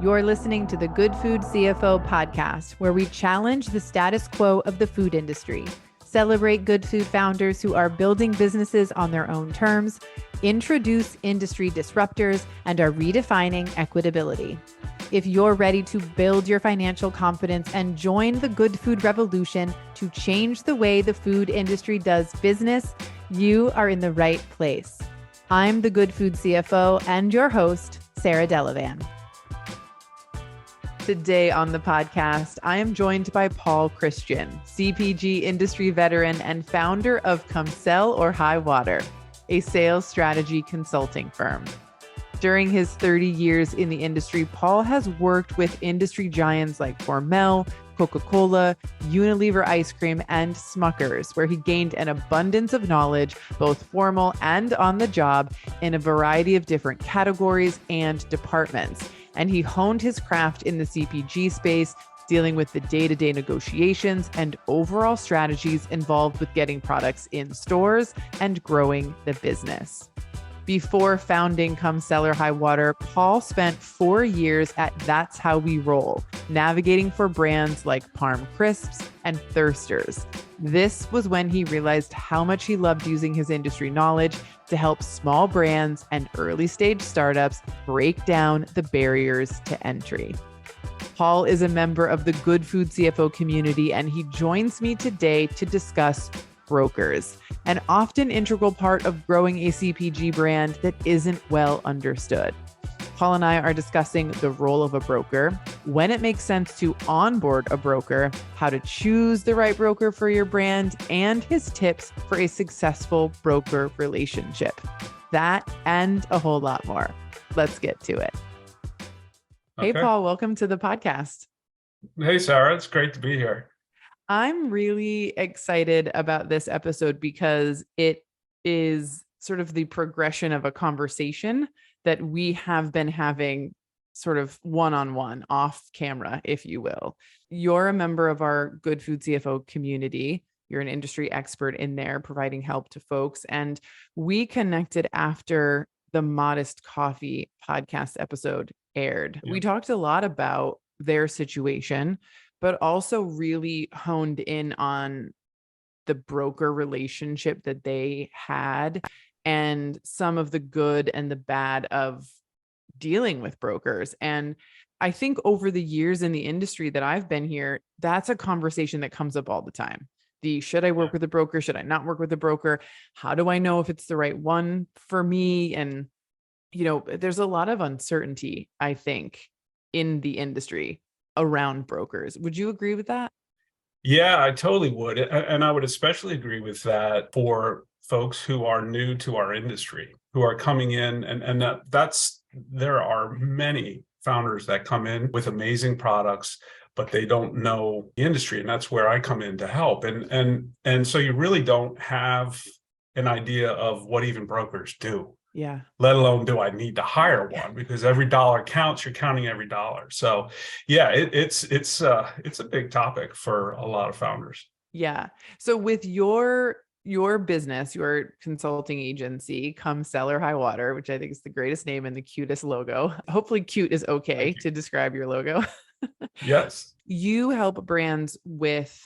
You're listening to the Good Food CFO podcast, where we challenge the status quo of the food industry, celebrate good food founders who are building businesses on their own terms, introduce industry disruptors, and are redefining equitability. If you're ready to build your financial confidence and join the good food revolution to change the way the food industry does business, you are in the right place. I'm the Good Food CFO and your host, Sarah Delavan. Today on the podcast, I am joined by Paul Christian, CPG industry veteran and founder of Come Sell or High Water, a sales strategy consulting firm. During his 30 years in the industry, Paul has worked with industry giants like Hormel, Coca-Cola, Unilever Ice Cream, and Smuckers, where he gained an abundance of knowledge, both formal and on the job, in a variety of different categories and departments. And he honed his craft in the CPG space, dealing with the day-to-day negotiations and overall strategies involved with getting products in stores and growing the business. Before founding Come Sell or High Water, Paul spent 4 years at That's How We Roll, navigating for brands like Parm Crisps and Thirsters. This was when he realized how much he loved using his industry knowledge to help small brands and early stage startups break down the barriers to entry. Paul is a member of the Good Food CFO community, and he joins me today to discuss brokers, an often integral part of growing a CPG brand that isn't well understood. Paul and I are discussing the role of a broker, when it makes sense to onboard a broker, how to choose the right broker for your brand, and his tips for a successful broker relationship. That and a whole lot more. Let's get to it. Hey, Paul, welcome to the podcast. Hey, Sarah, it's great to be here. I'm really excited about this episode because it is sort of the progression of a conversation that we have been having sort of one-on-one, off camera, if you will. You're a member of our Good Food CFO community. You're an industry expert in there, providing help to folks. And we connected after the Modest Coffee podcast episode aired. Yeah. We talked a lot about their situation, but also really honed in on the broker relationship that they had and some of the good and the bad of dealing with brokers. And I think over the years in the industry that I've been here, that's a conversation that comes up all the time. Should I work with a broker? Should I not work with a broker? How do I know if it's the right one for me? And, there's a lot of uncertainty, I think, in the industry around brokers. Would you agree with that? Yeah, I totally would. And I would especially agree with that for folks who are new to our industry, who are coming in. And there are many founders that come in with amazing products, but they don't know the industry. And that's where I come in to help. And so you really don't have an idea of what even brokers do. Yeah. Let alone do I need to hire one, because every dollar counts. You're counting every dollar. So yeah, it's a big topic for a lot of founders. Yeah. So with your business, your consulting agency, Come Sell or High Water, which I think is the greatest name and the cutest logo. Hopefully cute is okay to describe your logo. Yes. You help brands with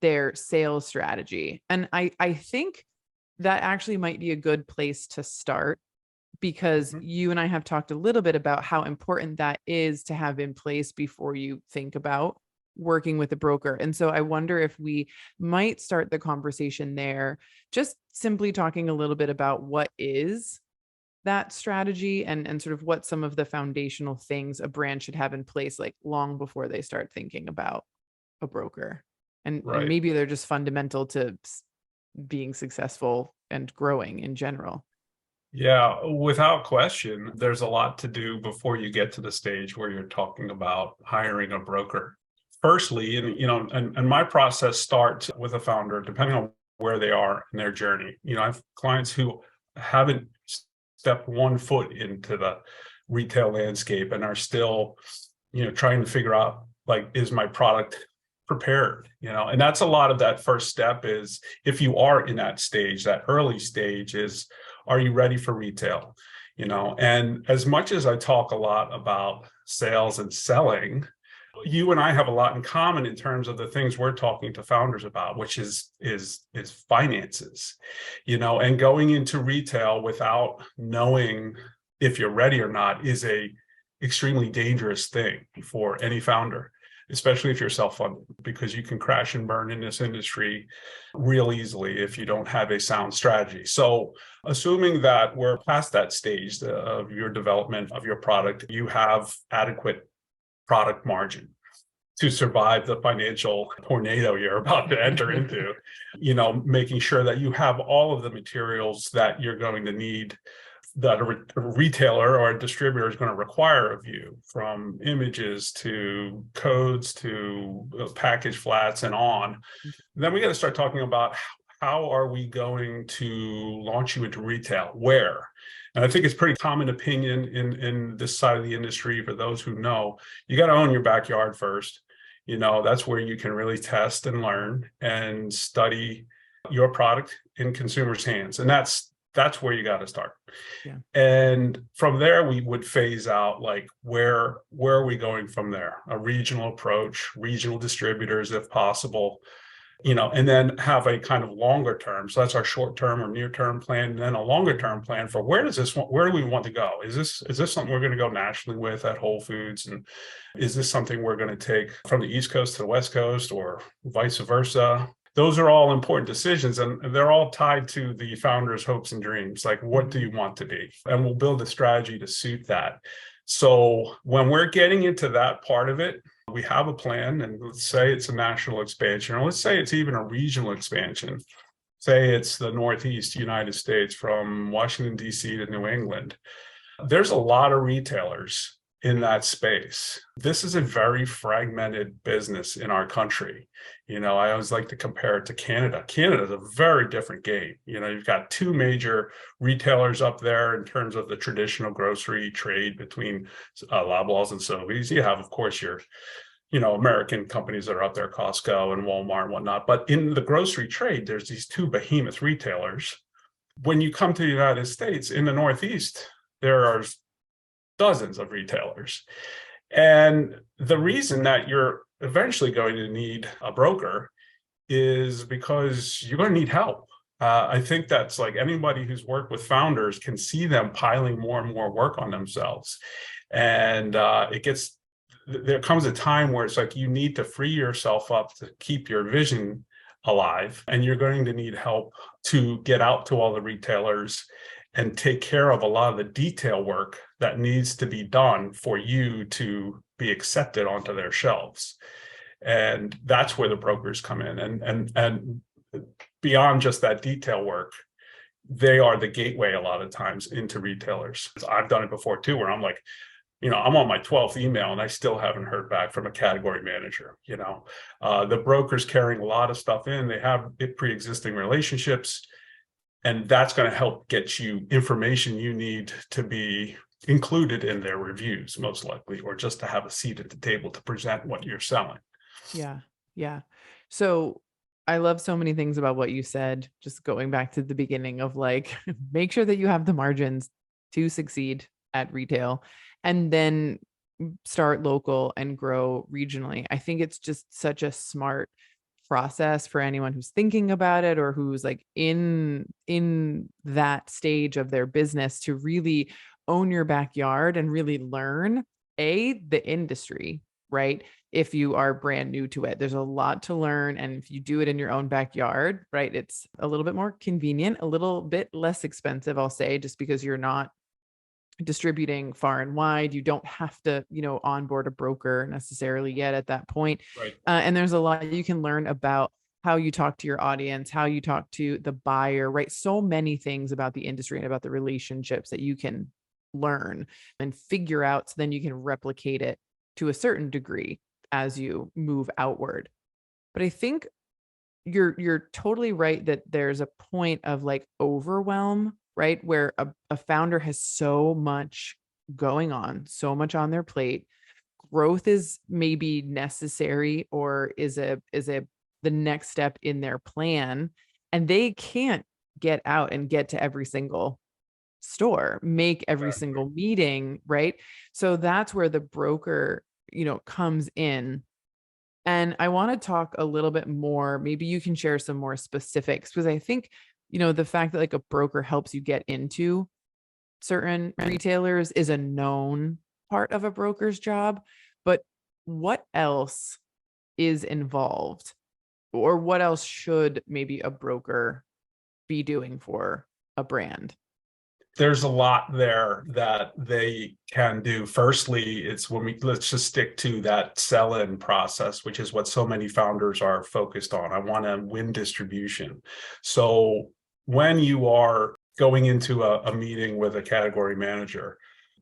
their sales strategy. And I think that actually might be a good place to start, because you and I have talked a little bit about how important that is to have in place before you think about working with a broker. And so I wonder if we might start the conversation there, just simply talking a little bit about what is that strategy and sort of what some of the foundational things a brand should have in place, like long before they start thinking about a broker. And maybe they're just fundamental to being successful and growing in general. Yeah, without question, there's a lot to do before you get to the stage where you're talking about hiring a broker. Firstly, and my process starts with a founder, depending on where they are in their journey. I have clients who haven't stepped one foot into the retail landscape and are still, trying to figure out, like, is my product prepared? And that's a lot of that first step is, if you are in that stage, that early stage is, are you ready for retail? And as much as I talk a lot about sales and selling, you and I have a lot in common in terms of the things we're talking to founders about, which is finances, and going into retail without knowing if you're ready or not is a extremely dangerous thing for any founder, especially if you're self-funded, because you can crash and burn in this industry real easily if you don't have a sound strategy. So assuming that we're past that stage of your development of your product, you have adequate product margin to survive the financial tornado you're about to enter into, making sure that you have all of the materials that you're going to need, that a retailer or a distributor is going to require of you, from images to codes to package flats and on. Then we got to start talking about how are we going to launch you into retail, where? And I think it's pretty common opinion in this side of the industry, for those who know, you got to own your backyard first. That's where you can really test and learn and study your product in consumers' hands. And that's where you got to start. Yeah. And from there, we would phase out, like, where are we going from there? A regional approach, regional distributors, if possible, and then have a kind of longer term. So that's our short term or near term plan, and then a longer term plan for where do we want to go? Is this something we're going to go nationally with at Whole Foods? And is this something we're going to take from the East Coast to the West Coast, or vice versa? Those are all important decisions, and they're all tied to the founder's hopes and dreams. Like, what do you want to be? And we'll build a strategy to suit that. So when we're getting into that part of it, we have a plan, and let's say it's a national expansion, or let's say it's even a regional expansion. Say it's the Northeast United States, from Washington, D.C. to New England. There's a lot of retailers in that space. This is a very fragmented business in our country. I always like to compare it to Canada. Canada is a very different game. You've got two major retailers up there in terms of the traditional grocery trade between Loblaws and Sobeys. You have, of course, your American companies that are up there, Costco and Walmart and whatnot. But in the grocery trade, there's these two behemoth retailers. When you come to the United States, in the Northeast, there are dozens of retailers. And the reason that you're eventually going to need a broker is because you're going to need help. I think that's, like, anybody who's worked with founders can see them piling more and more work on themselves. And there comes a time where it's like you need to free yourself up to keep your vision alive. And you're going to need help to get out to all the retailers and take care of a lot of the detail work that needs to be done for you to be accepted onto their shelves. And that's where the brokers come in. And beyond just that detail work, they are the gateway a lot of times into retailers. I've done it before too, where I'm like, I'm on my 12th email and I still haven't heard back from a category manager. The brokers carrying a lot of stuff in, they have pre-existing relationships, and that's going to help get you information you need to be included in their reviews, most likely, or just to have a seat at the table to present what you're selling. Yeah. Yeah. So I love so many things about what you said, just going back to the beginning of, like, make sure that you have the margins to succeed at retail, and then start local and grow regionally. I think it's just such a smart process for anyone who's thinking about it, or who's, like, in that stage of their business, to really own your backyard and really learn the industry, right? If you are brand new to it, there's a lot to learn. And if you do it in your own backyard, right, it's a little bit more convenient, a little bit less expensive, I'll say, just because you're not distributing far and wide. You don't have to, onboard a broker necessarily yet at that point. Right. And there's a lot you can learn about how you talk to your audience, how you talk to the buyer, right? So many things about the industry and about the relationships that you can learn and figure out, so then you can replicate it to a certain degree as you move outward. But I think you're totally right that there's a point of, like, overwhelm, right? Where a founder has so much going on, so much on their plate. Growth is maybe necessary, or is the next step in their plan, and they can't get out and get to every single store, make every single meeting, right? So that's where the broker, comes in. And I want to talk a little bit more. Maybe you can share some more specifics, because I think, the fact that like a broker helps you get into certain retailers is a known part of a broker's job. But what else is involved, or what else should maybe a broker be doing for a brand? There's a lot there that they can do. Firstly, it's let's just stick to that sell-in process, which is what so many founders are focused on. I want to win distribution. So when you are going into a meeting with a category manager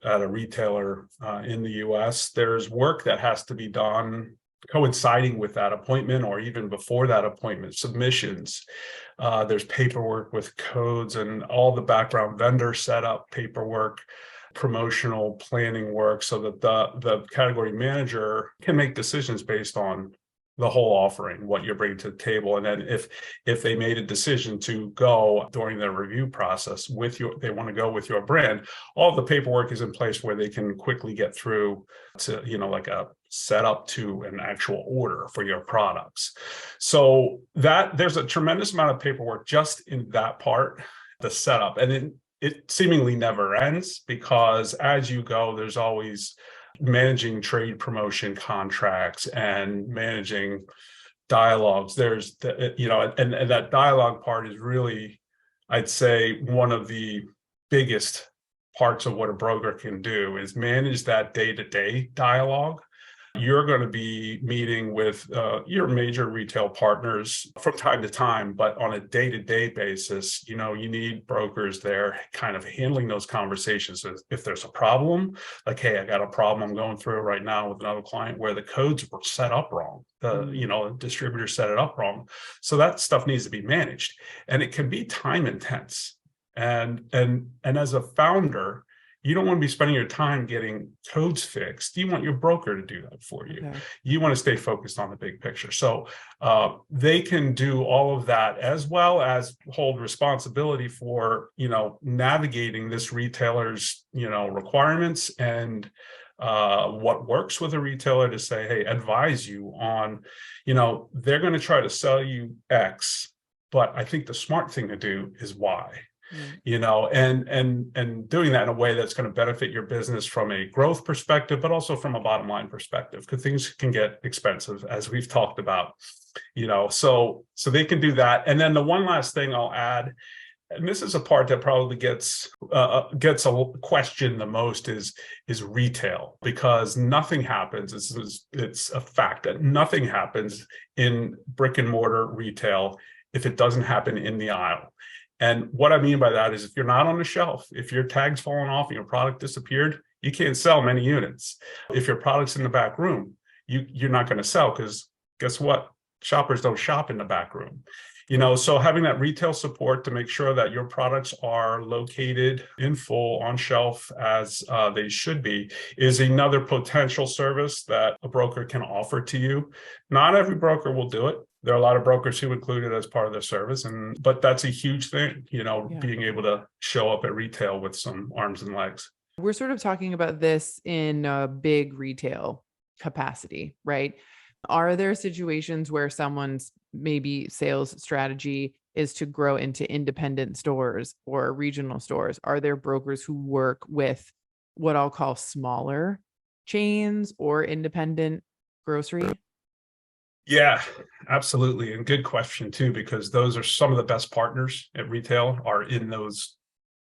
at a retailer in the US, there's work that has to be done coinciding with that appointment, or even before that appointment, submissions. There's paperwork with codes and all the background vendor setup paperwork, promotional planning work, so that the category manager can make decisions based on the whole offering, what you're bringing to the table. And then if they made a decision to go during their review process they want to go with your brand, all the paperwork is in place where they can quickly get through to, like a setup to an actual order for your products. So that there's a tremendous amount of paperwork just in that part, the setup. And it seemingly never ends, because as you go, there's always managing trade promotion contracts and managing dialogues. There's and that dialogue part is really, I'd say, one of the biggest parts of what a broker can do is manage that day-to-day dialogue. You're going to be meeting with your major retail partners from time to time, but on a day-to-day basis, you need brokers there kind of handling those conversations. If there's a problem, like, hey, I got a problem I'm going through right now with another client where the codes were set up wrong. The distributor set it up wrong. So that stuff needs to be managed, and it can be time intense. And as a founder, you don't want to be spending your time getting codes fixed. You want your broker to do that for you. Okay. You want to stay focused on the big picture. So they can do all of that, as well as hold responsibility for, navigating this retailer's, requirements and what works with a retailer to say, hey, advise you on, they're going to try to sell you X, but I think the smart thing to do is Y. And doing that in a way that's going to benefit your business from a growth perspective, but also from a bottom line perspective, because things can get expensive, as we've talked about, so they can do that. And then the one last thing I'll add, and this is a part that probably gets a question the most, is retail, because nothing happens. It's a fact that nothing happens in brick and mortar retail if it doesn't happen in the aisle. And what I mean by that is, if you're not on the shelf, if your tag's fallen off and your product disappeared, you can't sell many units. If your product's in the back room, you're not going to sell, because guess what? Shoppers don't shop in the back room. So having that retail support to make sure that your products are located in full on shelf as they should be is another potential service that a broker can offer to you. Not every broker will do it. There are a lot of brokers who include it as part of their service, but that's a huge thing, being able to show up at retail with some arms and legs. We're sort of talking about this in a big retail capacity, right? Are there situations where someone's maybe sales strategy is to grow into independent stores or regional stores? Are there brokers who work with what I'll call smaller chains or independent grocery? Yeah, absolutely. And good question too, because those are some of the best partners at retail are in those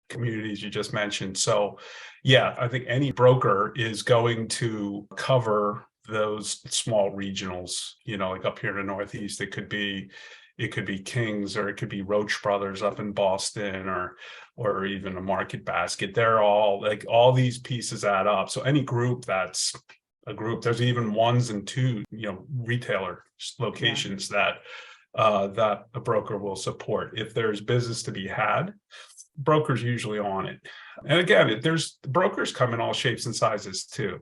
communities you just mentioned. So yeah, I think any broker is going to cover those small regionals, like up here in the Northeast, it could be King's, or it could be Roach Brothers up in Boston, or even a Market Basket. They're all all these pieces add up. So any group that's a group, there's even ones and two, retailer locations that a broker will support if there's business to be had. brokers usually on it. And again, there's brokers come in all shapes and sizes too.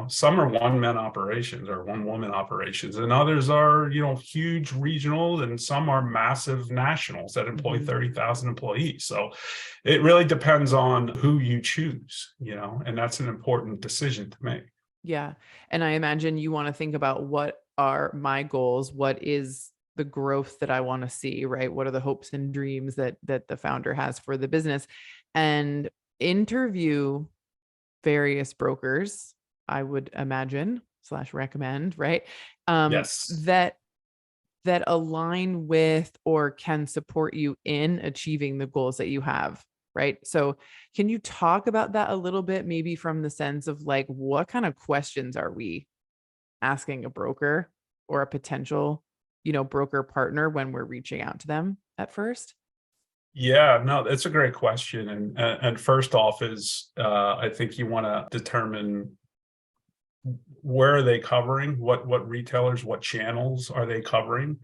Some are one-man operations or one-woman operations, and others are, huge regionals, and some are massive nationals that employ 30,000 employees. So it really depends on who you choose, and that's an important decision to make. Yeah. And I imagine you want to think about, what are my goals? What is the growth that I want to see, right? What are the hopes and dreams that the founder has for the business? And interview various brokers, I would imagine / recommend, right? Yes. That align with or can support you in achieving the goals that you have, right? So can you talk about that a little bit, maybe from the sense of like, what kind of questions are we asking a broker or a potential, broker partner when we're reaching out to them at first? Yeah, no, it's a great question. And first off is, I think you want to determine, where are they covering? What retailers, what channels are they covering?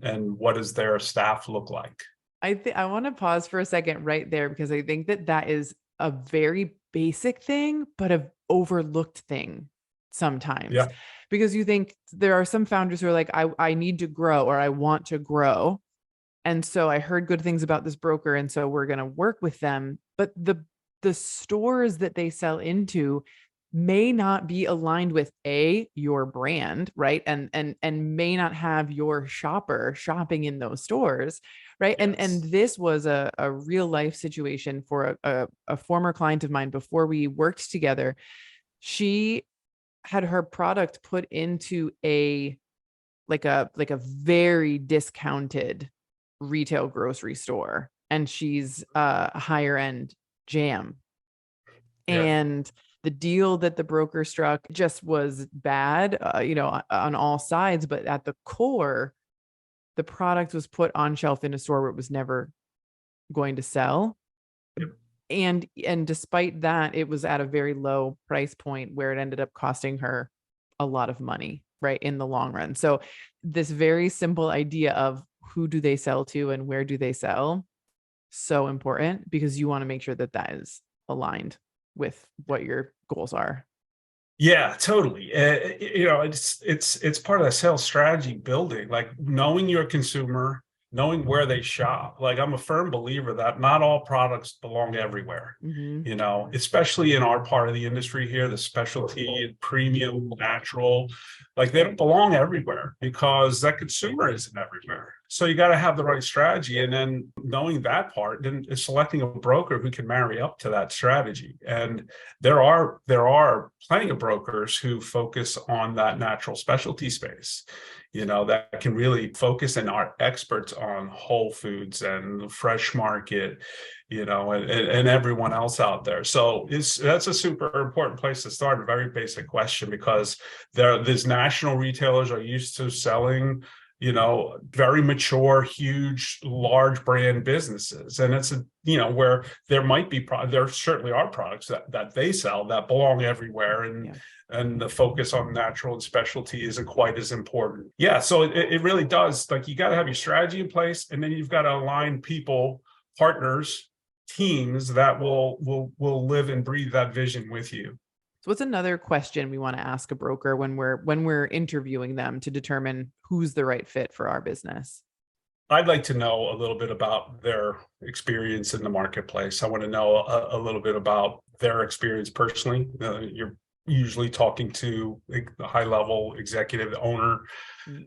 And what does their staff look like? I want to pause for a second right there, because I think that is a very basic thing, but an overlooked thing sometimes. Yeah. Because you think there are some founders who are like, I need to grow, or I want to grow. And so I heard good things about this broker, and so we're going to work with them. But the stores that they sell into may not be aligned with your brand, right? And may not have your shopper shopping in those stores, right? Yes. And this was a real life situation for a former client of mine before we worked together. She had her product put into a very discounted retail grocery store, and she's a higher end jam. Yeah. And the deal that the broker struck just was bad, on all sides. But at the core, the product was put on shelf in a store where it was never going to sell. Yep. And despite that, it was at a very low price point where it ended up costing her a lot of money, right, in the long run. So this very simple idea of who do they sell to and where do they sell, so important, because you want to make sure that is aligned with what your goals are. Yeah, totally. It's part of the sales strategy building, like knowing your consumer, knowing where they shop. Like, I'm a firm believer that not all products belong everywhere, especially in our part of the industry here, the specialty, premium, natural, like they don't belong everywhere because that consumer isn't everywhere. So you got to have the right strategy. And then knowing that part, then selecting a broker who can marry up to that strategy. And there are plenty of brokers who focus on that natural specialty space, that can really focus and are experts on whole foods and the fresh market, and everyone else out there. So that's a super important place to start. A very basic question, because these national retailers are used to selling, very mature, huge, large brand businesses. And it's where there might be, there certainly are products that they sell that belong everywhere. And the focus on natural and specialty isn't quite as important. Yeah. So it really does, like, you got to have your strategy in place, and then you've got to align people, partners, teams that will live and breathe that vision with you. So what's another question we want to ask a broker when we're interviewing them to determine who's the right fit for our business? I'd like to know a little bit about their experience in the marketplace. I want to know a little bit about their experience personally. You're usually talking to the high-level executive, owner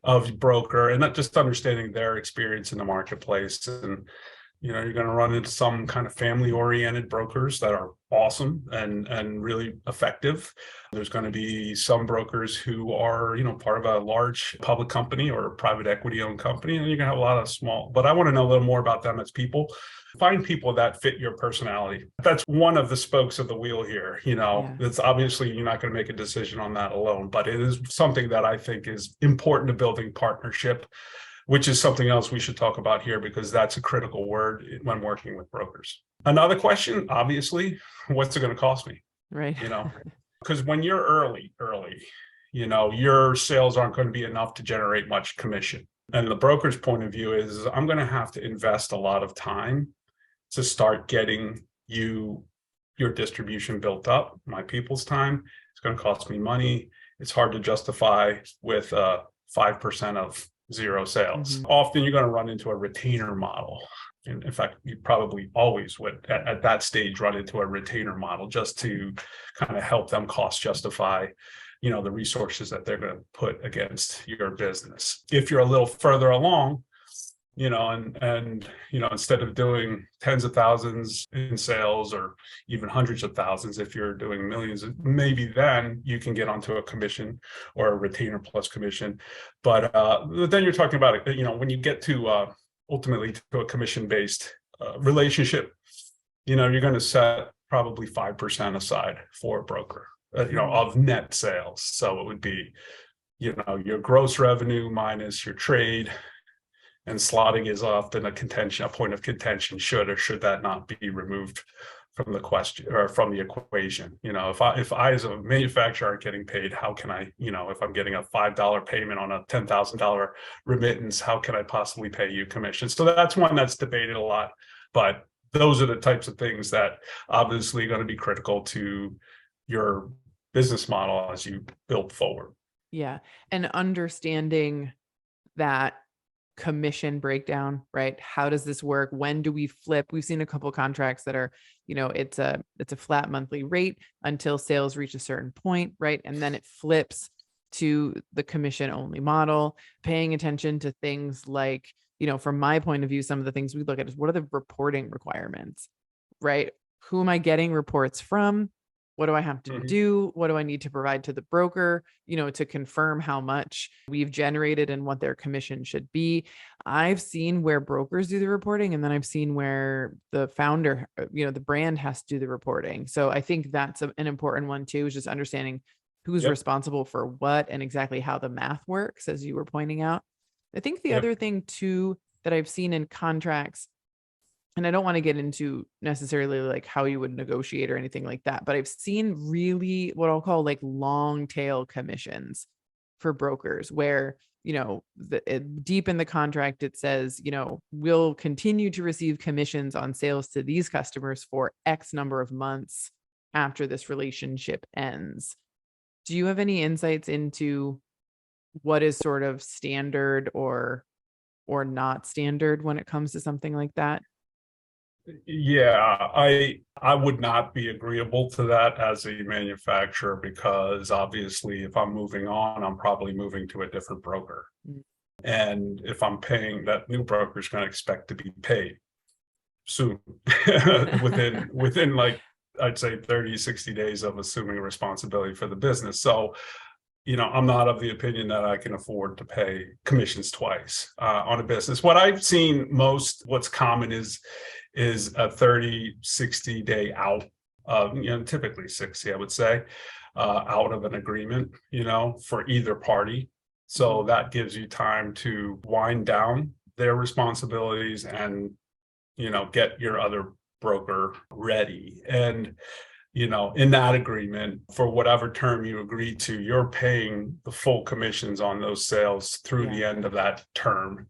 of broker, and not just understanding their experience in the marketplace. And you're going to run into some kind of family-oriented brokers that are awesome and really effective. There's going to be some brokers who are, part of a large public company or a private equity-owned company, and you're going to have a lot of small. But I want to know a little more about them as people. Find people that fit your personality. That's one of the spokes of the wheel here. It's obviously you're not going to make a decision on that alone, but it is something that I think is important to building partnership, which is something else we should talk about here, because that's a critical word when working with brokers. Another question, obviously, what's it going to cost me? Right. Because when you're early, your sales aren't going to be enough to generate much commission. And the broker's point of view is, I'm going to have to invest a lot of time to start getting your distribution built up. My people's time, it's going to cost me money. It's hard to justify with 5% of zero sales. Mm-hmm. Often you're going to run into a retainer model. In fact, you probably always would at that stage run into a retainer model just to kind of help them cost justify, the resources that they're going to put against your business. If you're a little further along, and instead of doing tens of thousands in sales or even hundreds of thousands, if you're doing millions, maybe then you can get onto a commission or a retainer plus commission. But then you're talking about, when you get to ultimately to a commission-based relationship, you're going to set probably 5% aside for a broker, of net sales. So it would be, your gross revenue minus your trade, and slotting is often a point of contention. Should or should that not be removed from the question or from the equation? If I as a manufacturer aren't getting paid, how can I, if I'm getting a $5 payment on a $10,000 remittance, how can I possibly pay you commission? So that's one that's debated a lot, but those are the types of things that obviously are going to be critical to your business model as you build forward. Yeah. And understanding that commission breakdown, right? How does this work? When do we flip? We've seen a couple of contracts that are, it's a flat monthly rate until sales reach a certain point, right? And then it flips to the commission only model, paying attention to things like, from my point of view, some of the things we look at is what are the reporting requirements, right? Who am I getting reports from? What do I have to do? What do I need to provide to the broker, to confirm how much we've generated and what their commission should be? I've seen where brokers do the reporting, and then I've seen where the founder, the brand has to do the reporting. So I think that's an important one too, is just understanding who's responsible for what and exactly how the math works, as you were pointing out. I think the other thing too that I've seen in contracts, and I don't want to get into necessarily like how you would negotiate or anything like that, but I've seen really what I'll call like long tail commissions for brokers where, deep in the contract, it says, we'll continue to receive commissions on sales to these customers for X number of months after this relationship ends. Do you have any insights into what is sort of standard or not standard when it comes to something like that? Yeah, I would not be agreeable to that as a manufacturer, because obviously if I'm moving on, I'm probably moving to a different broker. And if I'm paying, that new broker is going to expect to be paid soon within like, I'd say 30, 60 days of assuming responsibility for the business. So, I'm not of the opinion that I can afford to pay commissions twice on a business. What I've seen what's common is a 30, 60 day out, typically 60, I would say, out of an agreement, for either party. So that gives you time to wind down their responsibilities and, get your other broker ready. And, in that agreement, for whatever term you agree to, you're paying the full commissions on those sales through the end of that term.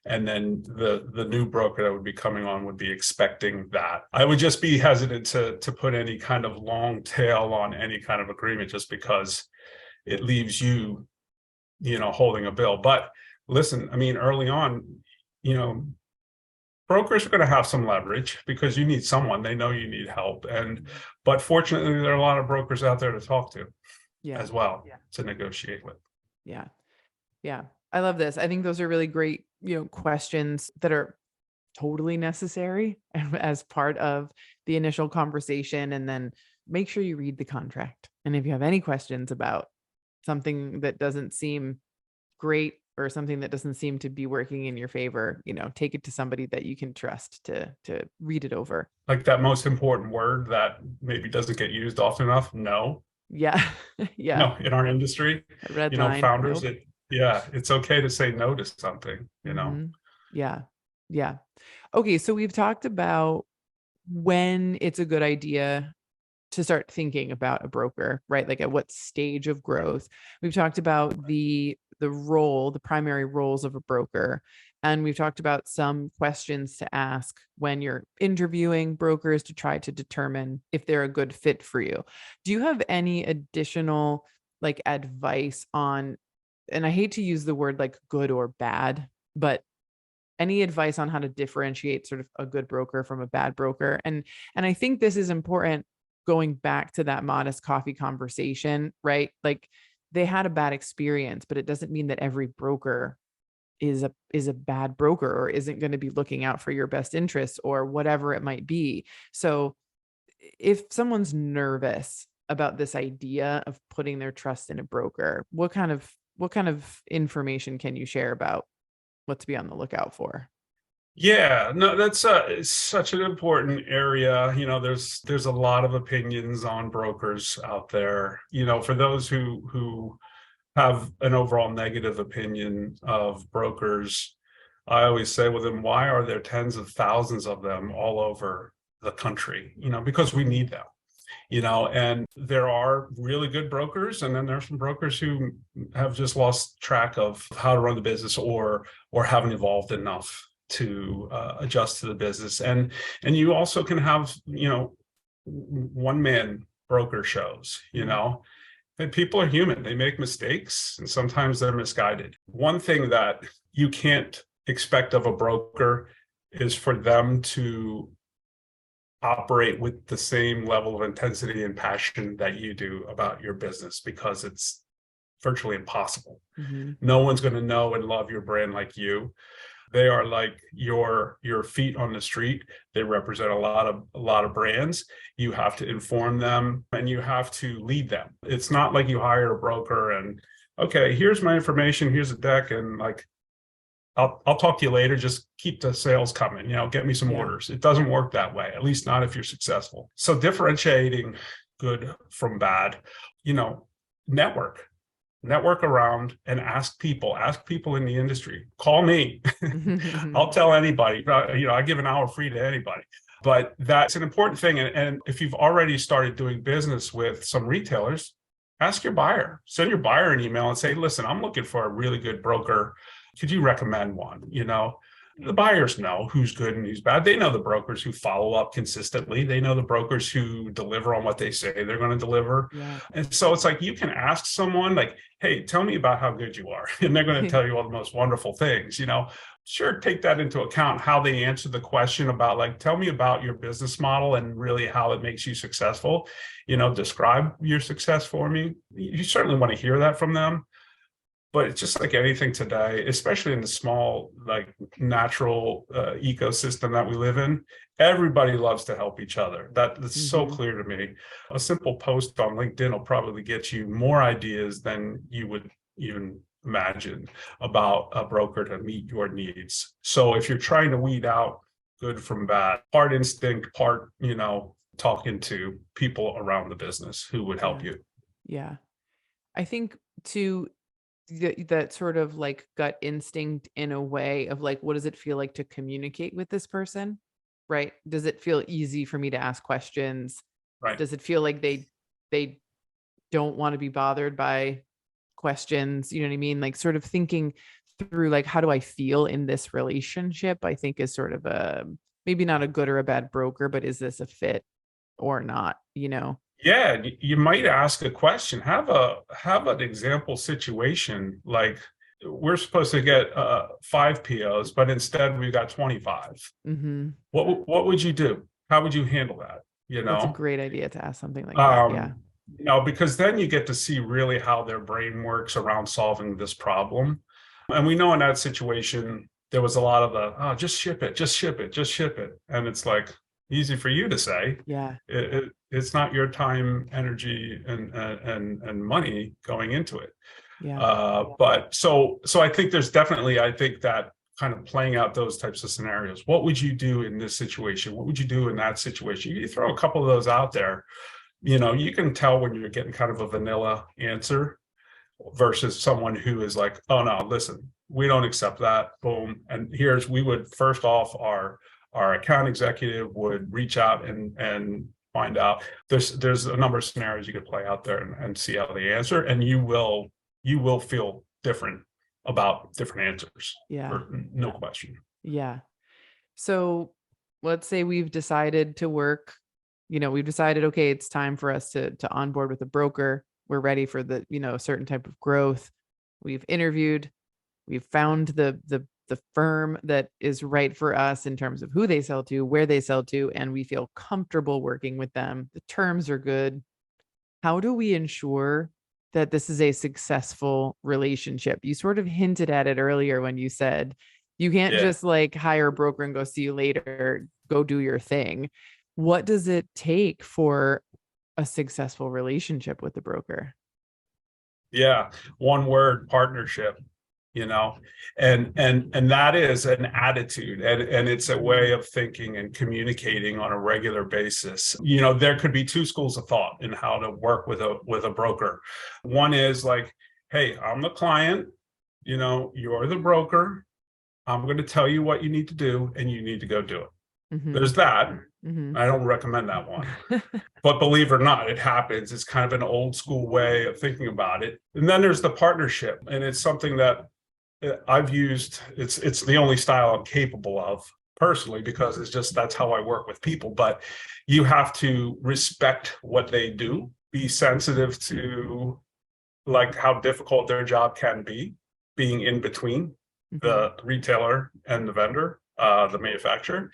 And then the new broker that would be coming on would be expecting that. I would just be hesitant to put any kind of long tail on any kind of agreement, just because it leaves you, holding a bill. But listen, I mean, early on, brokers are going to have some leverage because you need someone. They know you need help. But fortunately, there are a lot of brokers out there to talk to as well, to negotiate with. Yeah. Yeah. I love this. I think those are really great, questions that are totally necessary as part of the initial conversation. And then make sure you read the contract. And if you have any questions about something that doesn't seem great or something that doesn't seem to be working in your favor, take it to somebody that you can trust to read it over. Like that most important word that maybe doesn't get used often enough. No. Yeah. Yeah. No, in our industry, Red line. founders, Nope. it's okay to say no to something, Yeah. Yeah. Okay. So we've talked about when it's a good idea to start thinking about a broker, right? Like at what stage of growth. We've talked about the primary roles of a broker. And we've talked about some questions to ask when you're interviewing brokers to try to determine if they're a good fit for you. Do you have any additional like advice on, and I hate to use the word like good or bad, but any advice on how to differentiate sort of a good broker from a bad broker? And I think this is important going back to that modest coffee conversation, right? Like they had a bad experience, but it doesn't mean that every broker is a bad broker or isn't going to be looking out for your best interests or whatever it might be. So if someone's nervous about this idea of putting their trust in a broker, what kind of information can you share about what to be on the lookout for? Yeah, no, that's it's such an important area. There's a lot of opinions on brokers out there. For those who have an overall negative opinion of brokers, I always say, well, then why are there tens of thousands of them all over the country? Because we need them. And there are really good brokers, and then there's some brokers who have just lost track of how to run the business or haven't evolved enough to adjust to the business. And you also can have one man broker shows. And people are human. They make mistakes, and sometimes they're misguided. One thing that you can't expect of a broker is for them to operate with the same level of intensity and passion that you do about your business, because it's virtually impossible. Mm-hmm. No one's going to know and love your brand like you. They are like your feet on the street. They represent a lot of brands. You have to inform them and you have to lead them. It's not like you hire a broker and, okay, here's my information, here's a deck, and like I'll talk to you later. Just keep the sales coming. Get me some orders. It doesn't work that way, at least not if you're successful. So differentiating good from bad, network. Network around and ask people in the industry. Call me. I'll tell anybody. I give an hour free to anybody. But that's an important thing. And if you've already started doing business with some retailers, ask your buyer. Send your buyer an email and say, listen, I'm looking for a really good broker. Could you recommend one? The buyers know who's good and who's bad. They know the brokers who follow up consistently. They know the brokers who deliver on what they say they're going to deliver. Yeah. And so it's like you can ask someone like, hey, tell me about how good you are. And they're going to tell you all the most wonderful things. Sure, take that into account, how they answer the question about like, tell me about your business model and really how it makes you successful. Describe your success for me. You certainly want to hear that from them. But it's just like anything today, especially in the small, like natural ecosystem that we live in, everybody loves to help each other. That's so clear to me. A simple post on LinkedIn will probably get you more ideas than you would even imagine about a broker to meet your needs. So if you're trying to weed out good from bad, part instinct, part, talking to people around the business who would help you. Yeah. I think too, that sort of like gut instinct in a way of like, what does it feel like to communicate with this person? Right? Does it feel easy for me to ask questions? Right. Does it feel like they don't want to be bothered by questions? You know what I mean? Like sort of thinking through like, how do I feel in this relationship? I think is sort of maybe not a good or a bad broker, but is this a fit or not? Yeah, you might ask a question. Have an example situation, like we're supposed to get 5 POs, but instead we got 25. Mm-hmm. What would you do? How would you handle that? That's a great idea to ask something like that. Yeah. Because then you get to see really how their brain works around solving this problem. And we know in that situation, there was a lot of just ship it, just ship it, just ship it. And it's like, easy for you to say. Yeah. It's not your time, energy, and money going into it. Yeah. But so I think there's definitely, I think that kind of playing out those types of scenarios. What would you do in this situation? What would you do in that situation? You throw a couple of those out there, you can tell when you're getting kind of a vanilla answer versus someone who is like, oh no, listen, we don't accept that. Boom. And we would first off, our account executive would reach out and find out. There's a number of scenarios you could play out there and see how they answer, and you will feel different about different answers. Yeah. No question. Yeah. So let's say we've decided to work, we've decided, okay, it's time for us to onboard with a broker. We're ready for the, a certain type of growth. We've interviewed, we've found the firm that is right for us in terms of who they sell to, where they sell to, and we feel comfortable working with them. The terms are good. How do we ensure that this is a successful relationship? You sort of hinted at it earlier when you said you can't Yeah. just like hire a broker and go see you later, go do your thing. What does it take for a successful relationship with the broker? Yeah. One word: partnership. And that is an attitude, and it's a way of thinking and communicating on a regular basis. There could be two schools of thought in how to work with a broker. One is like, hey, I'm the client, you're the broker, I'm going to tell you what you need to do and you need to go do it. There's that. I don't recommend that one. But believe it or not, it happens. It's kind of an old school way of thinking about it. And then there's the partnership, and it's something that I've used. It's the only style I'm capable of personally, because that's how I work with people. But you have to respect what they do, be sensitive to like how difficult their job can be, being in between the retailer and the vendor, the manufacturer,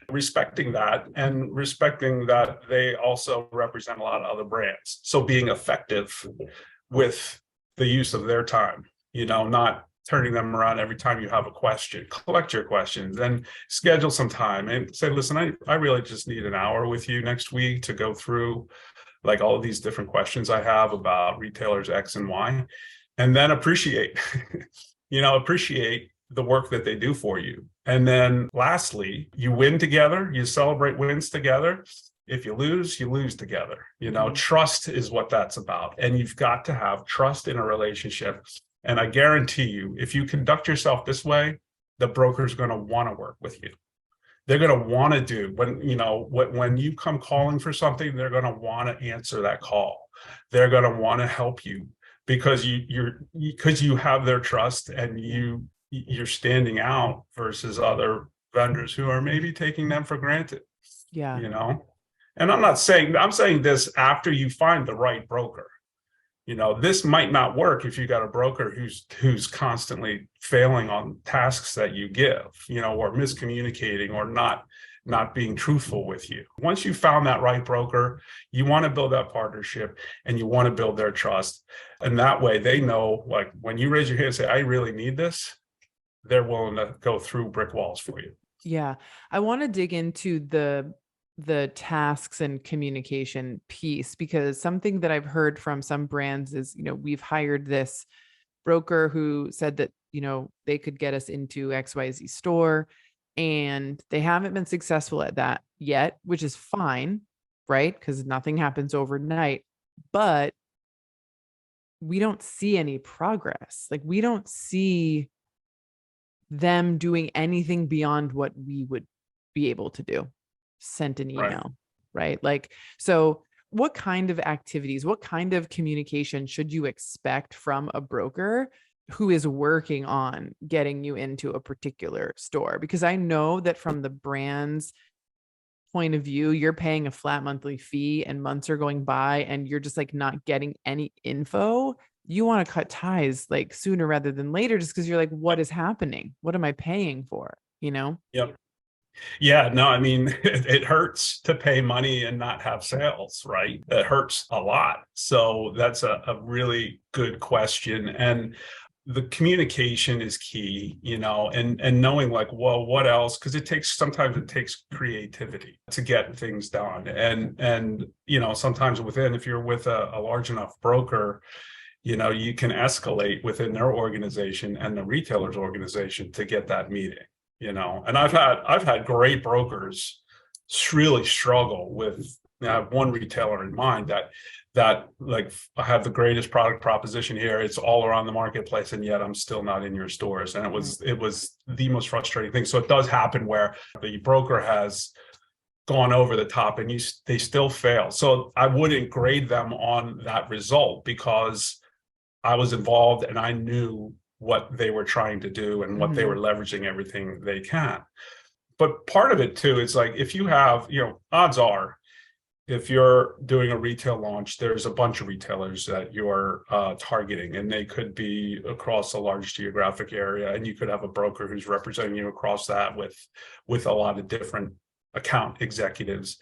respecting that, and respecting that they also represent a lot of other brands. So being effective with the use of their time, not turning them around every time you have a question. Collect your questions and schedule some time and say, listen, I really just need an hour with you next week to go through like all of these different questions I have about retailers X and Y, and then appreciate, appreciate the work that they do for you. And then lastly, you win together, you celebrate wins together. If you lose together. Trust is what that's about. And you've got to have trust in a relationship. And I guarantee you, if you conduct yourself this way, the broker's going to want to work with you. They're going to want to do when you come calling for something, they're going to want to answer that call. They're going to want to help you because you have their trust, and you're standing out versus other vendors who are maybe taking them for granted. Yeah. And I'm saying this after you find the right broker. This might not work if you got a broker who's constantly failing on tasks that you give, or miscommunicating, or not being truthful with you. Once you found that right broker, you want to build that partnership and you want to build their trust. And that way they know, like, when you raise your hand and say, I really need this, they're willing to go through brick walls for you. Yeah. I want to dig into the tasks and communication piece, because something that I've heard from some brands is, we've hired this broker who said that, they could get us into XYZ store, and they haven't been successful at that yet, which is fine, right? Because nothing happens overnight, but we don't see any progress. Like, we don't see them doing anything beyond what we would be able to do. Sent an email, right? Like, so what kind of activities, what kind of communication should you expect from a broker who is working on getting you into a particular store? Because I know that from the brand's point of view, you're paying a flat monthly fee and months are going by and you're just like not getting any info. You want to cut ties like sooner rather than later, just because you're like, what is happening? What am I paying for? Yep. Yeah, no, I mean, it hurts to pay money and not have sales, right? It hurts a lot. So that's a really good question. And the communication is key, and knowing like, well, what else? Because sometimes it takes creativity to get things done. And sometimes if you're with a large enough broker, you can escalate within their organization and the retailer's organization to get that meeting. And I've had great brokers really struggle with. I have one retailer in mind that like, I have the greatest product proposition here. It's all around the marketplace, and yet I'm still not in your stores. And it was the most frustrating thing. So it does happen where the broker has gone over the top and they still fail. So I wouldn't grade them on that result, because I was involved and I knew what they were trying to do and what they Mm-hmm. were leveraging everything they can. But part of it too is like, if you have, odds are, if you're doing a retail launch, there's a bunch of retailers that you're targeting, and they could be across a large geographic area, and you could have a broker who's representing you across that with a lot of different account executives,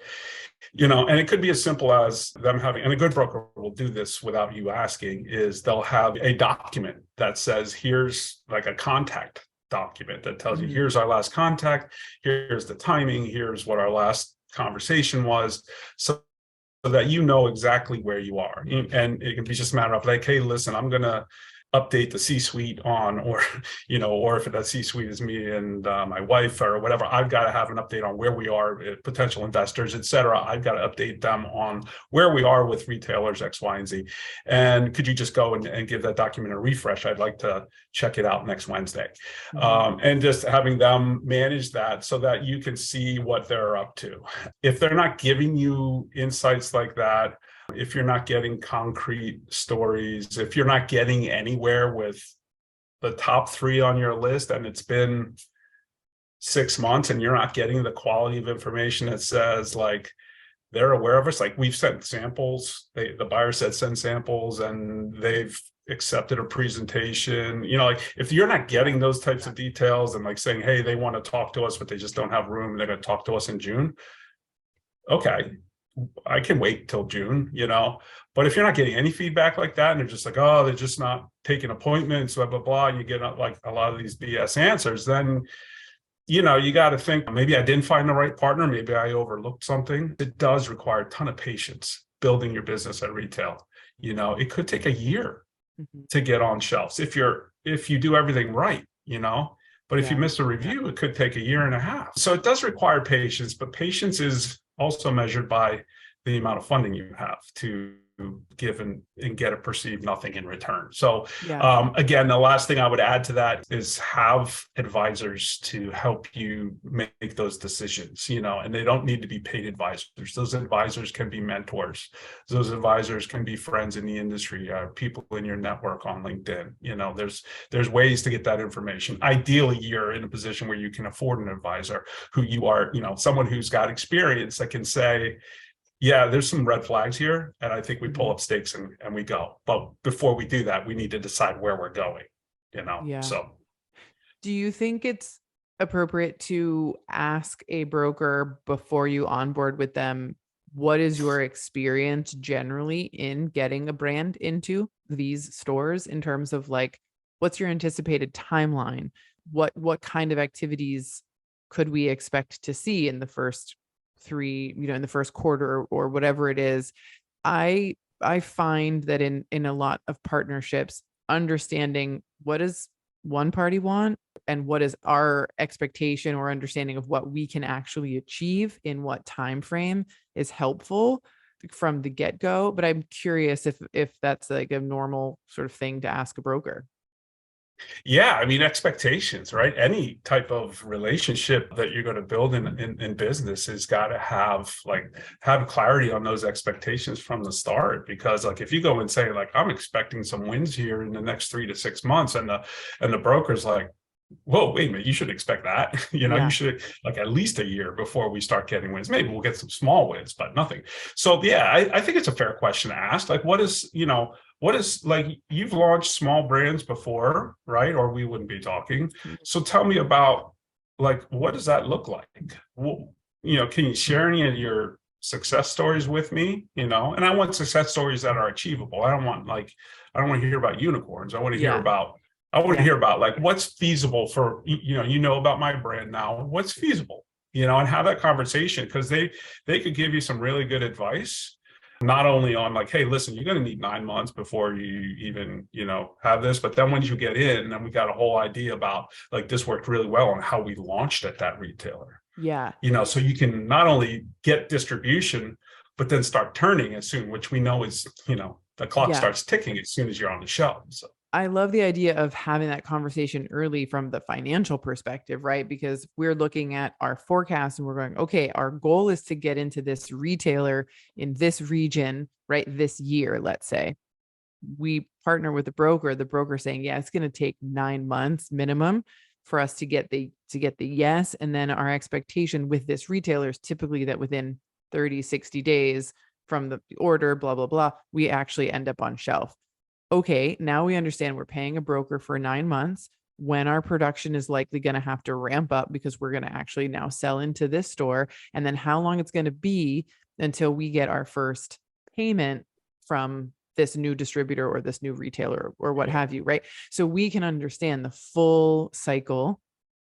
and it could be as simple as them having, and a good broker will do this without you asking, is they'll have a document that says, here's like a contact document that tells you, Mm-hmm. here's our last contact, here's the timing, here's what our last conversation was, so that you know exactly where you are. And it can be just a matter of like, hey, listen, I'm going to update the C-suite on, or or if that C-suite is me and my wife or whatever, I've got to have an update on where we are, potential investors, et cetera. I've got to update them on where we are with retailers X, Y, and Z. And could you just go and give that document a refresh? I'd like to check it out next Wednesday. Mm-hmm. And just having them manage that so that you can see what they're up to. If they're not giving you insights like that, if you're not getting concrete stories, if you're not getting anywhere with the top 3 on your list, and it's been 6 months and you're not getting the quality of information that says like they're aware of us, like we've sent samples, the buyer said send samples and they've accepted a presentation, like if you're not getting those types of details and like saying, hey, they want to talk to us, but they just don't have room, they're going to talk to us in June. Okay, I can wait till June, but if you're not getting any feedback like that, and they're just like, oh, they're just not taking appointments, blah, blah, blah, and you get like a lot of these BS answers, then, you got to think, maybe I didn't find the right partner. Maybe I overlooked something. It does require a ton of patience building your business at retail. It could take a year Mm-hmm. to get on shelves if you do everything right, but if you miss a review, it could take a year and a half. So it does require patience, but patience is also measured by the amount of funding you have to give and get a perceived nothing in return. So again, the last thing I would add to that is have advisors to help you make those decisions, and they don't need to be paid advisors. Those advisors can be mentors. Those advisors can be friends in the industry, people in your network on LinkedIn. There's ways to get that information. Ideally, you're in a position where you can afford an advisor who you are, someone who's got experience that can say, yeah, there's some red flags here, and I think we pull up stakes and we go. But before we do that, we need to decide where we're going, So do you think it's appropriate to ask a broker before you onboard with them, what is your experience generally in getting a brand into these stores, in terms of like, what's your anticipated timeline? What kind of activities could we expect to see in the first 3, in the first quarter or whatever it is? I find that in a lot of partnerships, understanding what does one party want and what is our expectation or understanding of what we can actually achieve in what time frame is helpful from the get-go. But I'm curious if that's like a normal sort of thing to ask a broker. Yeah, I mean, expectations, right? Any type of relationship that you're going to build in business has got to have clarity on those expectations from the start. Because like if you go and say like, I'm expecting some wins here in the next 3 to 6 months, and the broker's like, whoa, wait a minute, you should expect that. You should like at least a year before we start getting wins. Maybe we'll get some small wins, but nothing. So yeah, I think it's a fair question to ask. Like, what is like, you've launched small brands before, right? Or we wouldn't be talking. So tell me about like, what does that look like? Well, can you share any of your success stories with me? And I want success stories that are achievable. I don't want to hear about unicorns. I want to hear about like what's feasible for, about my brand now, what's feasible, and have that conversation, because they could give you some really good advice, not only on like, hey, listen, you're going to need 9 months before you even, have this, but then once you get in, then we got a whole idea about like, this worked really well on how we launched at that retailer. Yeah. So you can not only get distribution, but then start turning as soon, which we know is, the clock starts ticking as soon as you're on the shelf. So I love the idea of having that conversation early from the financial perspective, right? Because we're looking at our forecast and we're going, okay, our goal is to get into this retailer in this region, right? This year, let's say. we partner with the broker saying, yeah, it's going to take 9 months minimum for us to get the yes. And then our expectation with this retailer is typically that within 30, 60 days from the order, blah, blah, blah, we actually end up on shelf. Okay, now we understand we're paying a broker for 9 months when our production is likely going to have to ramp up because we're going to actually now sell into this store. And then how long it's going to be until we get our first payment from this new distributor or this new retailer or what have you, right? So we can understand the full cycle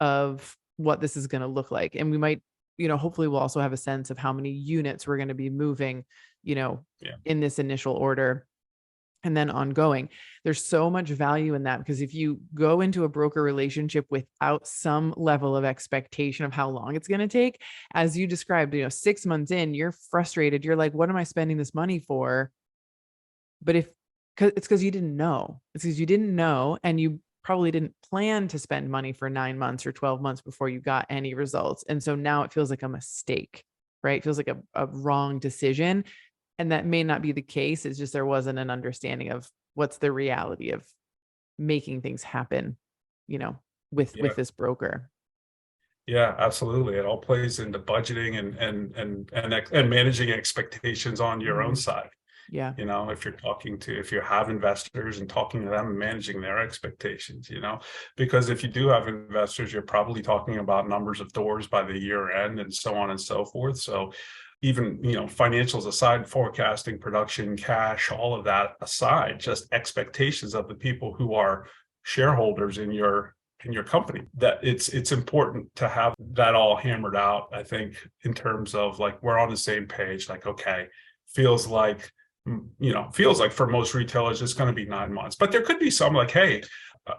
of what this is going to look like. And we might, hopefully we'll also have a sense of how many units we're going to be moving, in this initial order and then ongoing. There's so much value in that, because if you go into a broker relationship without some level of expectation of how long it's going to take, as you described, 6 months in, you're frustrated. You're like, what am I spending this money for? But it's because you didn't know. It's because you didn't know, and you probably didn't plan to spend money for 9 months or 12 months before you got any results. And so now it feels like a mistake, right? It feels like a wrong decision. And that may not be the case. It's just there wasn't an understanding of what's the reality of making things happen, with this broker. Yeah, absolutely. It all plays into budgeting and managing expectations on your own side. Yeah. If you have investors and talking to them and managing their expectations, because if you do have investors, you're probably talking about numbers of doors by the year end and so on and so forth. So even, financials aside, forecasting, production, cash, all of that aside, just expectations of the people who are shareholders in your company, that it's important to have that all hammered out. I think in terms of like, we're on the same page, like, okay, feels like for most retailers, it's going to be 9 months, but there could be some like, hey,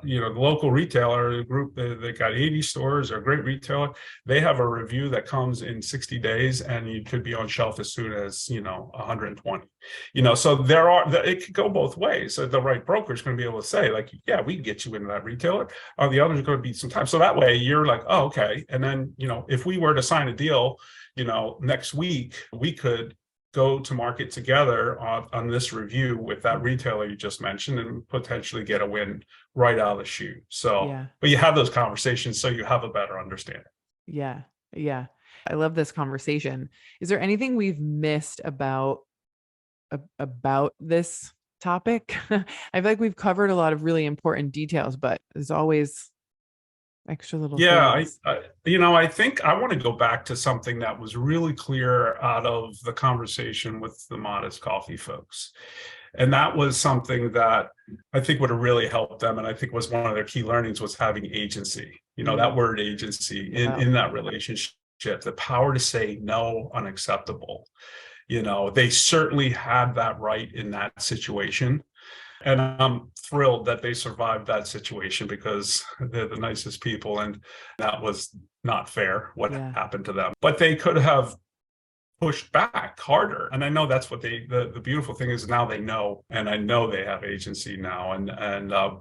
the local retailer group, they got 80 stores, they're a great retailer. They have a review that comes in 60 days and you could be on shelf as soon as, 120, so it could go both ways. So the right broker is going to be able to say like, yeah, we can get you into that retailer. The others are going to be some time. So that way you're like, oh, okay. And then, if we were to sign a deal, next week, we could go to market together on this review with that retailer you just mentioned and potentially get a win right out of the chute. So, yeah. But you have those conversations so you have a better understanding. Yeah. Yeah. I love this conversation. Is there anything we've missed about this topic? I feel like we've covered a lot of really important details, but there's always extra little things. I think I want to go back to something that was really clear out of the conversation with the Modest Coffee folks. And that was something that I think would have really helped them. And I think was one of their key learnings was having agency, that word agency in that relationship, the power to say no, unacceptable. They certainly had that right in that situation. And I'm thrilled that they survived that situation because they're the nicest people. And that was not fair what happened to them. But they could have pushed back harder. And I know that's what the beautiful thing is now they know, and I know they have agency now.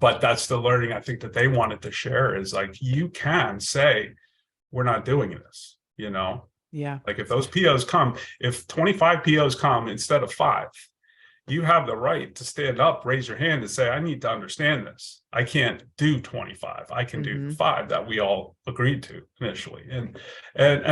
But that's the learning I think that they wanted to share is like, you can say, we're not doing this, Yeah. Like if those POs come, if 25 POs come instead of 5, you have the right to stand up, raise your hand and say, I need to understand this. I can't do 25. I can do 5 that we all agreed to initially. And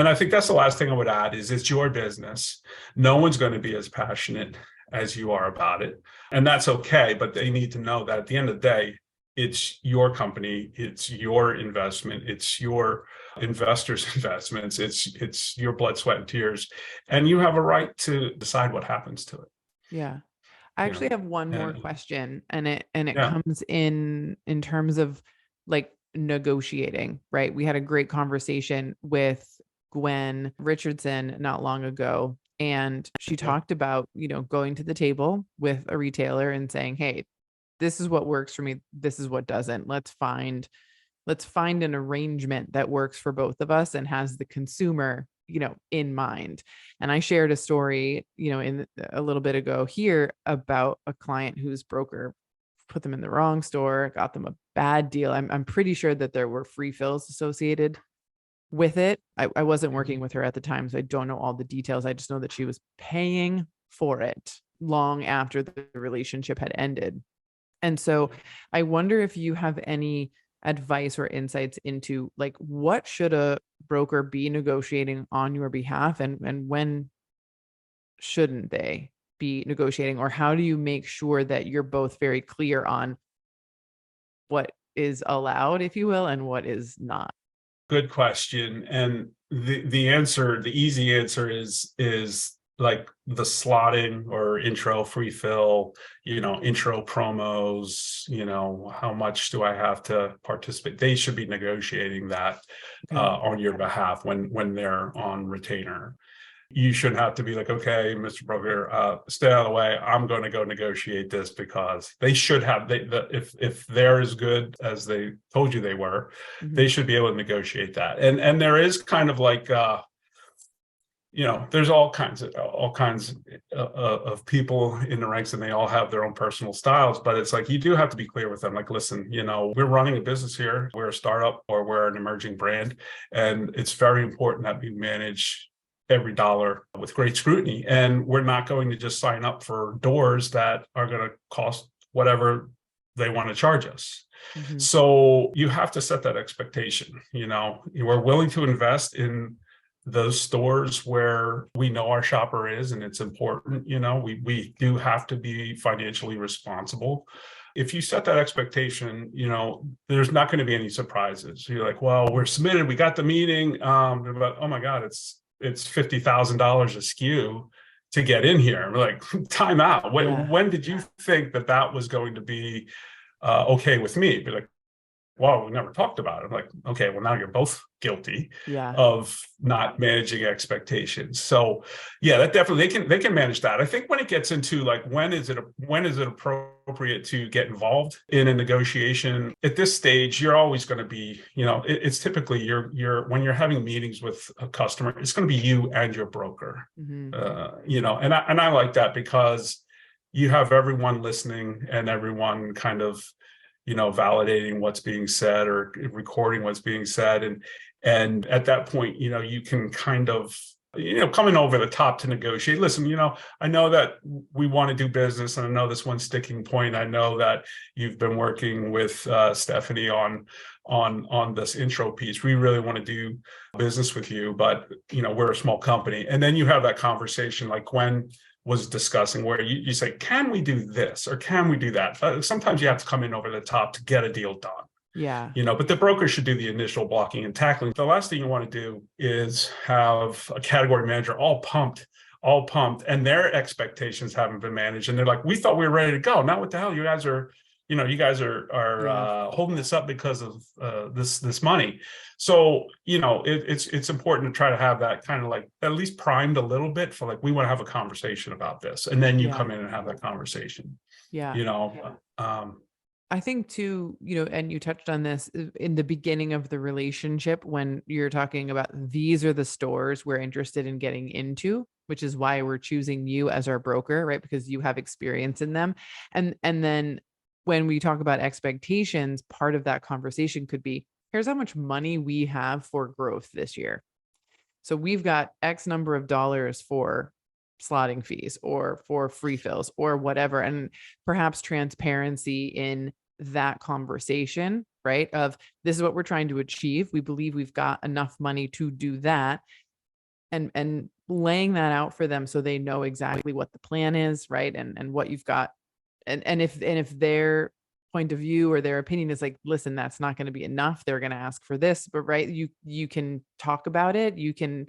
I think that's the last thing I would add is it's your business. No one's going to be as passionate as you are about it. And that's okay. But they need to know that at the end of the day, it's your company, it's your investment, it's your investors' investments, it's your blood, sweat, and tears. And you have a right to decide what happens to it. Yeah. I actually have one more question, and it comes in terms of like negotiating, right? We had a great conversation with Gwen Richardson not long ago, and she talked about, going to the table with a retailer and saying, hey, this is what works for me. This is what doesn't. Let's find an arrangement that works for both of us and has the consumer in mind. And I shared a story, in a little bit ago here about a client whose broker put them in the wrong store, got them a bad deal. I'm pretty sure that there were free fills associated with it. I wasn't working with her at the time, so I don't know all the details. I just know that she was paying for it long after the relationship had ended. And so I wonder if you have any advice or insights into like what should a broker be negotiating on your behalf, and when shouldn't they be negotiating, or how do you make sure that you're both very clear on what is allowed, if you will, and what is not? Good question. And the easy answer is like the slotting or intro free fill, intro promos, how much do I have to participate? They should be negotiating that Okay. on your behalf when they're on retainer. You shouldn't have to be like, okay, Mr. Broker, stay out of the way. I'm going to go negotiate this, because they should have, if they're as good as they told you they were, they should be able to negotiate that. And there is kind of like, there's all kinds of people in the ranks, and they all have their own personal styles. But it's like, you do have to be clear with them. Like, listen, we're running a business here. We're a startup, or we're an emerging brand, and it's very important that we manage every dollar with great scrutiny. And we're not going to just sign up for doors that are going to cost whatever they want to charge us. So you have to set that expectation. We're willing to invest in those stores where we know our shopper is, and it's important. We do have to be financially responsible. If you set that expectation, there's not going to be any surprises. You're like, well, we're submitted, we got the meeting, but oh my God, it's $50,000 a SKU to get in here. We're like, time out. When did you think that was going to be okay with me? Be like, well, we never talked about it. I'm like, okay, well, now you're both guilty of not managing expectations. So yeah, that definitely, they can manage that. I think when it gets into like, when is it appropriate to get involved in a negotiation? At this stage, you're always going to be, it's typically when you're having meetings with a customer, it's going to be you and your broker. And I like that, because you have everyone listening and everyone kind of validating what's being said or recording what's being said. And at that point, you can kind of, coming over the top to negotiate. Listen, I know that we want to do business, and I know this one sticking point. I know that you've been working with Stephanie on this intro piece. We really want to do business with you, but we're a small company. And then you have that conversation, like when was discussing, where you say, can we do this or can we do that? Sometimes you have to come in over the top to get a deal done. But the broker should do the initial blocking and tackling. The last thing you want to do is have a category manager all pumped, and their expectations haven't been managed. And they're like, we thought we were ready to go. Now what the hell? You guys are holding this up because of this money. So, it's important to try to have that kind of like at least primed a little bit for like, we want to have a conversation about this. And then you come in and have that conversation. I think too, and you touched on this in the beginning of the relationship, when you're talking about, these are the stores we're interested in getting into, which is why we're choosing you as our broker, right? Because you have experience in them. And then when we talk about expectations, part of that conversation could be, here's how much money we have for growth this year. So we've got X number of dollars for slotting fees or for free fills or whatever. And perhaps transparency in that conversation, right? Of, this is what we're trying to achieve. We believe we've got enough money to do that. And laying that out for them so they know exactly what the plan is, right? And what you've got. And if their point of view or their opinion is like, listen, that's not going to be enough, they're going to ask for this, but right, you can talk about it, you can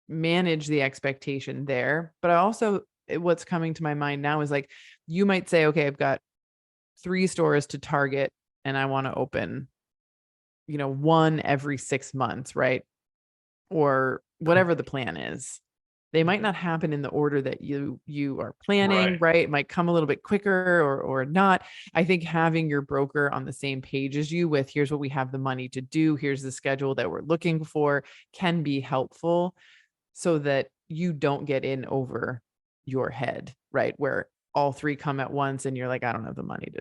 manage the expectation there. But I also, what's coming to my mind now is like, you might say, okay, I've got 3 stores to target, and I want to open, one every 6 months, right? Or whatever the plan is. They might not happen in the order that you are planning, right? It might come a little bit quicker or not. I think having your broker on the same page as you with, here's what we have the money to do, here's the schedule that we're looking for, can be helpful, so that you don't get in over your head, right? Where all 3 come at once and you're like, I don't have the money to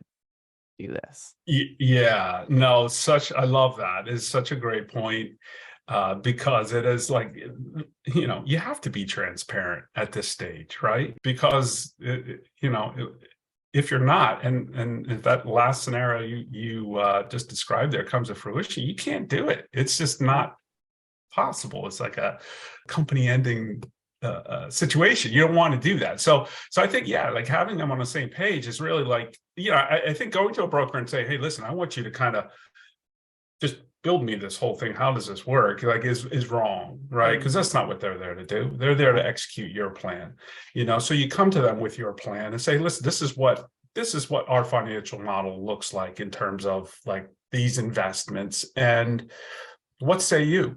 do this. Yeah, no, I love that. It's such a great point. because it is like, you have to be transparent at this stage, right? Because, if you're not, and if that last scenario you just described there comes to fruition, you can't do it. It's just not possible. It's like a company ending situation. You don't want to do that. So I think, yeah, like having them on the same page is really like, I think going to a broker and say, hey, listen, I want you to kind of just build me this whole thing. How does this work? Like is wrong, right? Because that's not what they're there to do. They're there to execute your plan. So you come to them with your plan and say, listen, this is what our financial model looks like in terms of like these investments. And what say you?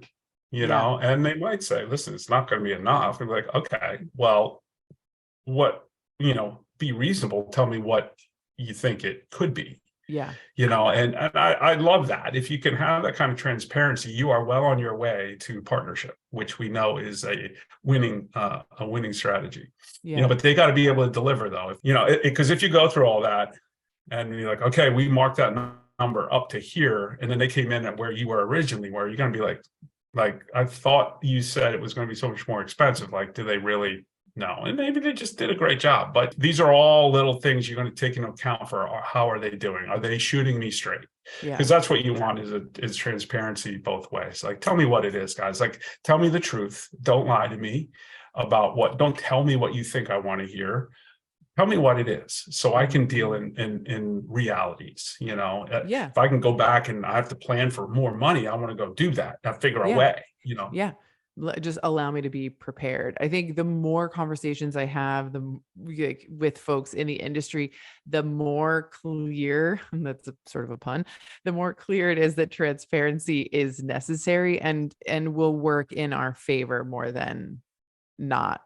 And they might say, listen, it's not going to be enough. And be like, okay, well, be reasonable. Tell me what you think it could be. Yeah. And I love that. If you can have that kind of transparency, you are well on your way to partnership, which we know is a winning strategy. Yeah. But they got to be able to deliver though. Because if you go through all that and you're like, okay, we marked that number up to here, and then they came in at where you were originally, where you're going to be like, I thought you said it was going to be so much more expensive. Like, do they really? No. And maybe they just did a great job. But these are all little things you're going to take into account for how are they doing? Are they shooting me straight? Because that's what you want is transparency both ways. Like, tell me what it is, guys. Like, tell me the truth. Don't lie to me about don't tell me what you think I want to hear. Tell me what it is so I can deal in realities. If I can go back and I have to plan for more money, I want to go do that. I figure a way, Yeah. Just allow me to be prepared. I think the more conversations I have with folks in the industry, the more clear, and that's sort of a pun, the more clear it is that transparency is necessary and will work in our favor more than not.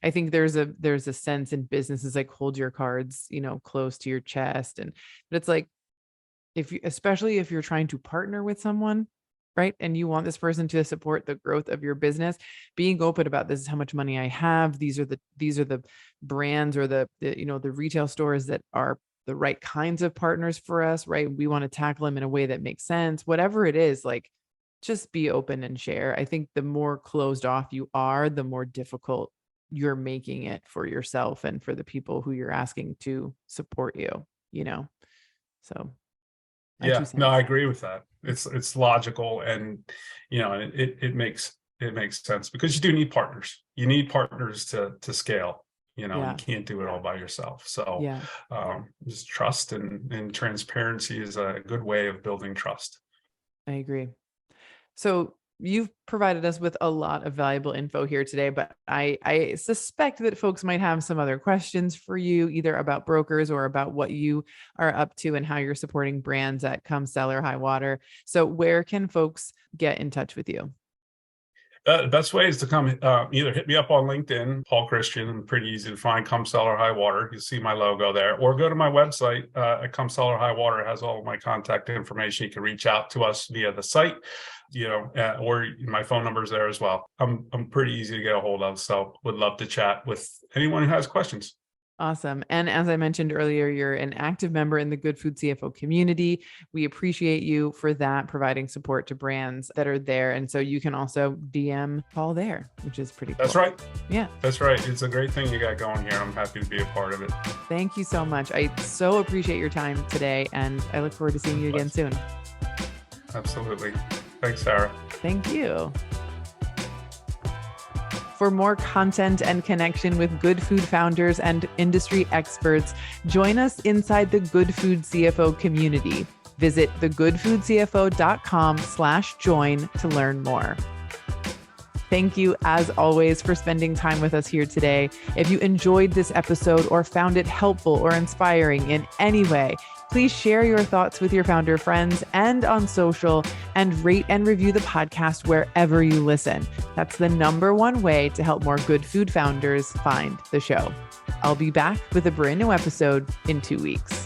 I think there's a sense in businesses like hold your cards, close to your chest. But it's like, especially if you're trying to partner with someone, right? And you want this person to support the growth of your business, being open about this is how much money I have. These are the brands or the retail stores that are the right kinds of partners for us, right? We want to tackle them in a way that makes sense, whatever it is, like just be open and share. I think the more closed off you are, the more difficult you're making it for yourself and for the people who you're asking to support you, so. Yeah, no, I agree with that. It's logical, and it makes sense because you do need partners. You need partners to scale. You can't do it all by yourself. So just trust and transparency is a good way of building trust. I agree. So you've provided us with a lot of valuable info here today, but I suspect that folks might have some other questions for you, either about brokers or about what you are up to and how you're supporting brands at Come Sell or High Water. So where can folks get in touch with you? The best way is to come either hit me up on LinkedIn, Paul Christian. I'm pretty easy to find, Come Sell or High Water. You'll see my logo there, or go to my website at Come Sell or High Water. It has all of my contact information. You can reach out to us via the site, or my phone number is there as well. I'm pretty easy to get a hold of, so would love to chat with anyone who has questions. Awesome. And as I mentioned earlier, you're an active member in the Good Food CFO community. We appreciate you for that, providing support to brands that are there. And so you can also DM Paul there, which is pretty cool. That's right. Yeah. That's right. It's a great thing you got going here. I'm happy to be a part of it. Thank you so much. I so appreciate your time today, and I look forward to seeing you again soon. Absolutely. Thanks, Sarah. Thank you. For more content and connection with good food founders and industry experts, join us inside the Good Food CFO community. Visit thegoodfoodcfo.com/join to learn more. Thank you, as always, for spending time with us here today. If you enjoyed this episode or found it helpful or inspiring in any way, please share your thoughts with your founder friends and on social, and rate and review the podcast wherever you listen. That's the #1 way to help more good food founders find the show. I'll be back with a brand new episode in 2 weeks.